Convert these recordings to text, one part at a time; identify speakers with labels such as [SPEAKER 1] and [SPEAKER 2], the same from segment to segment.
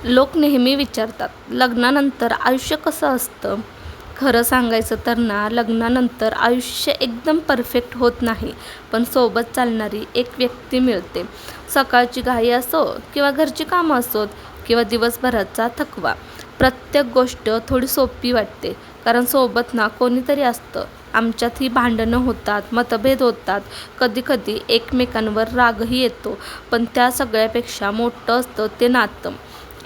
[SPEAKER 1] लोक नेहमी विचारतात, लग्नानंतर आयुष्य कसं असतं? खरं सांगायचं तर ना, लग्नानंतर आयुष्य एकदम परफेक्ट होत नाही. पण सोबत चालणारी एक व्यक्ती मिळते. सकाळची घाई असो किंवा घरची कामं असोत किंवा दिवसभराचा थकवा. प्रत्येक गोष्ट थोडी सोपी वाटते. कारण सोबत ना कोणीतरी असतं. आमच्यातही भांडणं होतात, मतभेद होतात. कधी-कधी एकमेकांवर रागही येतो. पण त्या सगळ्यापेक्षा मोठं असतं ते नातं.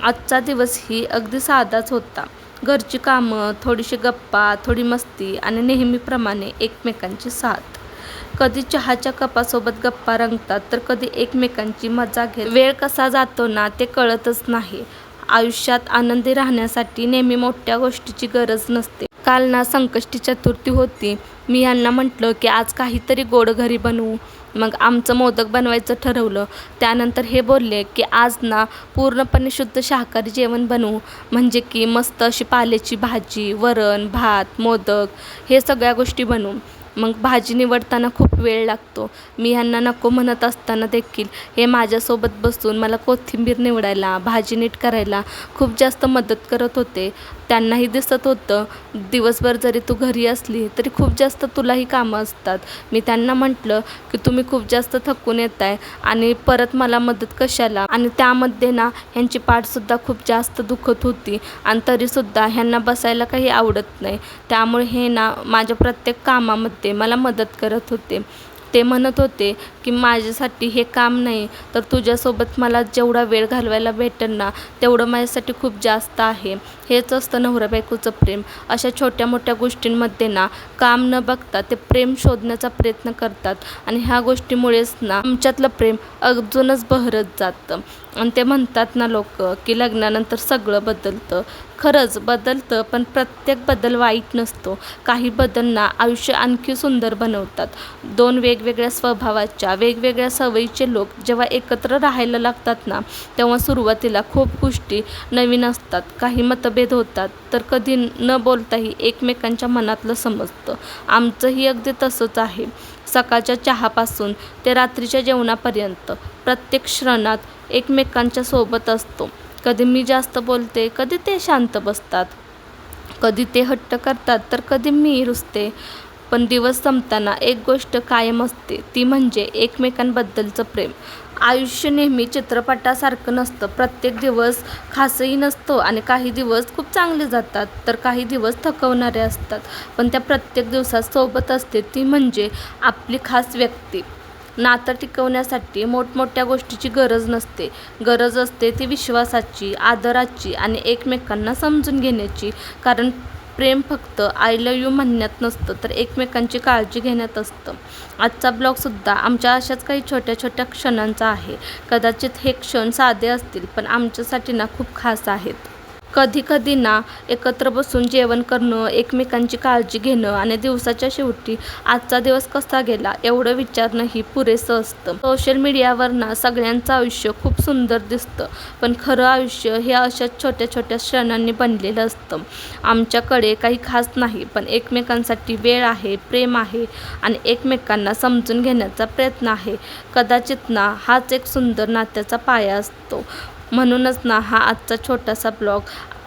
[SPEAKER 1] आजचा दिवसही अगदी साधाच होता. घरची कामं, थोडीशी गप्पा, थोडी मस्ती आणि नेहमीप्रमाणे एकमेकांची साथ. कधी चहाच्या कपासोबत गप्पा रंगतात, तर कधी एकमेकांची मजा घेत. वेळ कसा जातो ना ते कळतच नाही. आयुष्यात आनंदी राहण्यासाठी नेहमी मोठ्या गोष्टीची गरज नसते. काल ना संकष्टी चतुर्थी होती. मी यांना म्हटलं की आज काहीतरी गोड घरी बनवू. मग आमचं मोदक बनवायचं ठरवलं. त्यानंतर हे बोलले की आज ना पूर्णपणे शुद्ध शाकाहारी जेवण बनवू. म्हणजे की मस्त अशी पाल्याची भाजी, वरण, भात, मोदक हे सगळ्या गोष्टी बनवू. मग भाजी निवडताना खूप वेळ लागतो. मी ह्यांना नको म्हणत असताना देखील हे माझ्यासोबत बसून मला कोथिंबीर निवडायला, भाजी नीट करायला खूप जास्त मदत करत होते. त्यांनाही दिसत होतं, दिवसभर जरी तू घरी असली तरी खूप जास्त तुलाही कामं असतात. मी त्यांना म्हटलं की तुम्ही खूप जास्त थकून येताय आणि परत मला मदत कशाला? आणि त्यामध्ये ना ह्यांची पाठसुद्धा खूप जास्त दुखत होती आणि तरीसुद्धा ह्यांना बसायला काही आवडत नाही. त्यामुळे हे ना माझ्या प्रत्येक कामामध्ये मला मदत करत होते. ते म्हणत होते की माझ्यासाठी हे काम नाही, तर तुझ्यासोबत मला जेवढा वेळ घालवायला भेटेल ना तेवढं माझ्यासाठी खूप जास्त आहे. हेच असतं नवरा बायकोचं प्रेम. अशा छोट्या मोठ्या गोष्टींमध्ये ना काम न बघता ते प्रेम शोधण्याचा प्रयत्न करतात आणि ह्या गोष्टीमुळेच ना आमच्यातलं प्रेम अजूनच बहरत जातं. आणि ते म्हणतात ना लोक की लग्नानंतर सगळं बदलतं. खरंच बदलतं, पण प्रत्येक बदल वाईट नसतो. काही बदल ना आयुष्य आणखी सुंदर बनवतात. दोन वेगवेगळ्या स्वभावाच्या, वेगवेगळ्या सवयीचे लोक जेव्हा एकत्र राहायला लागतात ना, तेव्हा सुरुवातीला खूप गोष्टी नवीन असतात. काही मतभेद होतात, तर कधी न बोलताही एकमेकांच्या मनातलं समजतं. आमचंही अगदी तसंच आहे. सकाळच्या चहापासून ते रात्रीच्या जेवणापर्यंत प्रत्येक क्षणात एकमेकांच्या सोबत असतो. कधी मी जास्त बोलते, कधी ते शांत बसतात. कधी ते हट्ट करतात, तर कधी मी रुसते. पण दिवस संपताना एक गोष्ट कायम असते, ती म्हणजे एकमेकांबद्दलचं प्रेम. आयुष्य नेहमी चित्रपटासारखं नसतं. प्रत्येक दिवस खासही नसतो आणि काही दिवस खूप चांगले जातात, तर काही दिवस थकवणारे असतात. पण त्या प्रत्येक दिवसात सोबत असते ती म्हणजे आपली खास व्यक्ती. नातं टिकवण्यासाठी मोठमोठ्या गोष्टीची गरज नसते. गरज असते ती विश्वासाची, आदराची आणि एकमेकांना समजून घेण्याची. कारण प्रेम फक्त आय लव्ह यू म्हणण्यात नसतं, तर एकमेकांची काळजी घेण्यात असतं. आजचा ब्लॉगसुद्धा आमच्या अशाच काही छोट्या छोट्या क्षणांचा आहे. कदाचित हे क्षण साधे असतील, पण आमच्यासाठी ना खूप खास आहेत. कधी-कधी ना एकत्र बसून जेवण करणं, एकमेकांची काळजी घेणं आणि दिवसाच्या शेवटी आजचा दिवस कसा गेला एवढं विचारणंही पुरेसं असतं. सोशल मीडियावर ना सगळ्यांचं आयुष्य खूप सुंदर दिसतं, पण खरं आयुष्य हे अशाच छोट्या-छोट्या क्षणांनी बनलेलं असतं. आमच्याकडे काही खास नाही, पण एकमेकांसाठी वेळ आहे, प्रेम आहे आणि एकमेकांना समजून घेण्याचा प्रयत्न आहे. कदाचित ना हाच एक सुंदर नात्याचा पाया असतो. म्हणूनच ना हा आजचा छोटासा ब्लॉग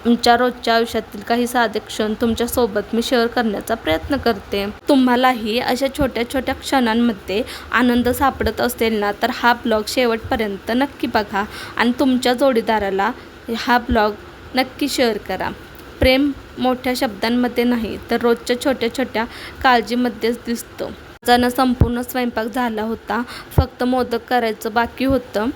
[SPEAKER 1] आमच्या रोजच्या आयुष्यातील काही साधे क्षण तुमच्यासोबत मी शेअर करण्याचा प्रयत्न करते. तुम्हालाही अशा छोट्या छोट्या क्षणांमध्ये आनंद सापडत असेल ना, तर हा ब्लॉग शेवटपर्यंत नक्की बघा आणि तुमच्या जोडीदाराला हा ब्लॉग नक्की शेअर करा. प्रेम मोठ्या शब्दांमध्ये नाही, तर रोजच्या छोट्या छोट्या काळजीमध्येच दिसतं. माझा संपूर्ण स्वयंपाक झाला होता. फक्त मोदक करायचं बाकी होतं.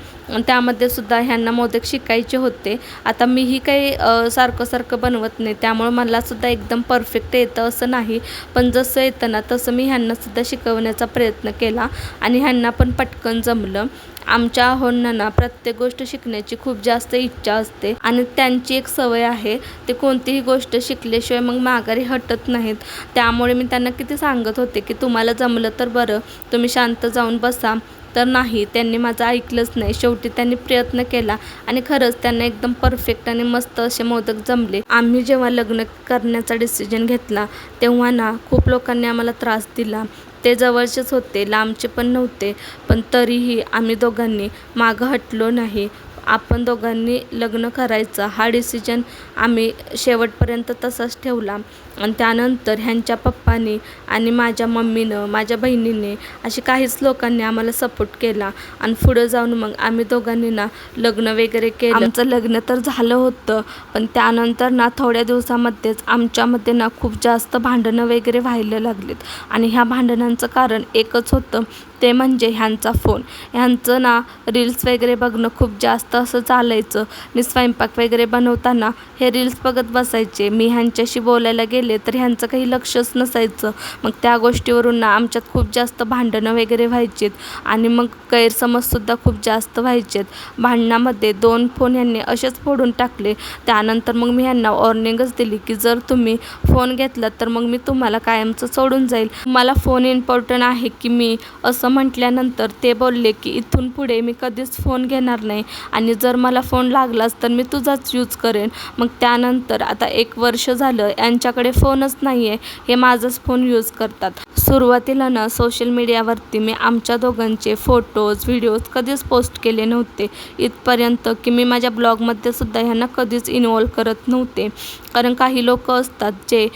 [SPEAKER 1] त्यामध्ये सुद्धा ह्यांना मोदक शिकायचे होते. आता मीही काही सारखं सारखं बनवत नाही, त्यामुळे मलासुद्धा एकदम परफेक्ट येतं असं नाही. पण जसं येतं ना तसं मी ह्यांनासुद्धा शिकवण्याचा प्रयत्न केला आणि ह्यांना पण पटकन जमलं. आमच्या अहोंना ना प्रत्येक गोष्ट शिकण्याची खूप जास्त इच्छा असते आणि त्यांची एक सवय आहे, ते कोणतीही गोष्ट शिकल्याशिवाय मग माघारी हटत नाहीत. त्यामुळे मी त्यांना किती सांगत होते की तुम्हाला जमलं तर बरं, तुम्ही शांत जाऊन बसा. तर नाही, त्यांनी माझं ऐकलंच नाही. शेवटी त्यांनी प्रयत्न केला आणि खरंच त्यांना एकदम परफेक्ट आणि मस्त असे मोदक जमले. आम्ही जेव्हा लग्न करण्याचा डिसिजन घेतला तेव्हा ना खूप लोकांनी आम्हाला त्रास दिला. ते जवळचेच होते, लांबचे पण नव्हते. पण तरीही आम्ही दोघांनी मागं हटलो नाही. आपण दोघांनी लग्न करायचं हा डिसिजन आम्ही शेवटपर्यंत तसाच ठेवला. आणि त्यानंतर ह्यांच्या पप्पांनी आणि माझ्या मम्मीनं, माझ्या बहिणीने, अशी काहीच लोकांनी आम्हाला सपोर्ट केला. आणि पुढं जाऊन मग आम्ही दोघांनी ना लग्न वगैरे केलं. आमचं लग्न तर झालं होतं, पण त्यानंतर ना थोड्या दिवसामध्येच आमच्यामध्ये ना खूप जास्त भांडणं वगैरे व्हायला लागलीत. आणि ह्या भांडणांचं कारण एकच होतं, ते म्हणजे ह्यांचा फोन. ह्यांचं ना रील्स वगैरे बघणं खूप जास्त असं चालायचं. मी स्वयंपाक वगैरे बनवताना हे रील्स बघत बसायचे. मी ह्यांच्याशी बोलायला गेले तर ह्यांचं काही लक्षच नसायचं. मग त्या गोष्टीवरून ना आमच्यात खूप जास्त भांडणं वगैरे व्हायचीत आणि मग गैरसमजसुद्धा खूप जास्त व्हायचेत. भांडणामध्ये 2 फोन ह्यांनी असेच फोडून टाकले. त्यानंतर मग मी ह्यांना वॉर्निंगच दिली की जर तुम्ही फोन घेतलात तर मग मी तुम्हाला कायमचं सोडून जाईल. मला फोन इम्पॉर्टंट आहे की मी, असं म्हटल्यानंतर ते बोलले की इथून पुढे मी कधीच फोन घेणार नाही आणि जर मला फोन लागलाच तर मी तुझाच यूज करेन. मग त्यानंतर आता 1 वर्ष झालं यांच्याकडे फोनच नाही आहे, हे माझाच फोन यूज करतात. सुरुवातीला ना सोशल मीडियावरती मी आमच्या दोघांचे फोटोज, व्हिडिओज कधीच पोस्ट केले नव्हते. इथपर्यंत की मी माझ्या ब्लॉगमध्ये सुद्धा ह्यांना कधीच इन्व्हॉल्व करत नव्हते. कारण काही लोक असतात जे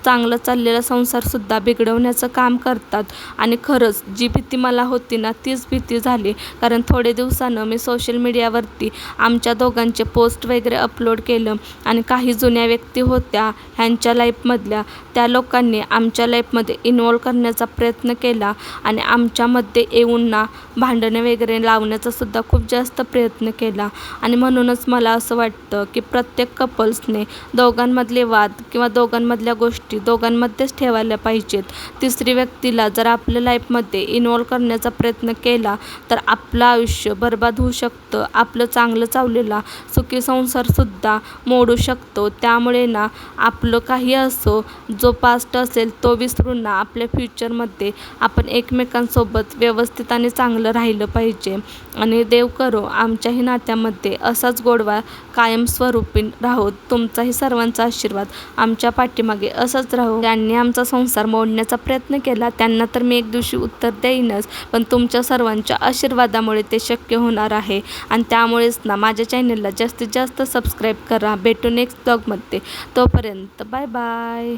[SPEAKER 1] चांगला चाललेला संसारसुद्धा बिघडवण्याचं काम करतात. आणि खरंच जी भीती मला होती ना तीच भीती झाली. कारण थोडे दिवसानं मी सोशल मीडियावरती आमच्या दोघांचे पोस्ट वगैरे अपलोड केलं आणि काही जुन्या व्यक्ती होत्या ह्यांच्या लाईफमधल्या, त्या लोकांनी आमच्या लाईफमध्ये इन्व्हॉल्व करण्याचा प्रयत्न केला आणि आमच्यामध्ये येऊन ना भांडणे वगैरे लावण्याचा सुद्धा खूप जास्त प्रयत्न केला. आणि म्हणूनच मला असं वाटतं की प्रत्येक कपल्सने दोघांमधले वाद किंवा दोघांमधल्या गोष्टी दोघांमध्येच ठेवायला पाहिजेत. तिसरी व्यक्तीला जर आपल्या लाईफमध्ये इन्व्हॉल्व करण्याचा प्रयत्न केला तर आपलं आयुष्य बरबाद होऊ शकतं. आपलं चांगलं चाललेला सुखी संसारसुद्धा मोडू शकतो. त्यामुळे ना आपलं काही असो, जो पास्ट असेल तो विसरून ना आपल्या फ्युचरमध्ये आपण एकमेकांसोबत व्यवस्थित आणि चांगलं राहिलं पाहिजे. आणि देव करो आमच्याही नात्यामध्ये असाच गोडवा कायमस्वरूपी राहो. तुमचाही सर्वांचा आशीर्वाद आमच्या पाठीमागे असाच राहो. ज्यांनी आमचा संसार मोडण्याचा प्रयत्न केला त्यांना तर मी एक दिवशी उत्तर देईनच, पण तुमच्या सर्वांच्या आशीर्वादामुळे ते शक्य होणार आहे. आणि त्यामुळेच ना माझ्या चॅनलला जास्तीत जास्त सबस्क्राईब करा. भेटू नेक्स्ट ब्लॉगमध्ये. तोपर्यंत बाय बाय.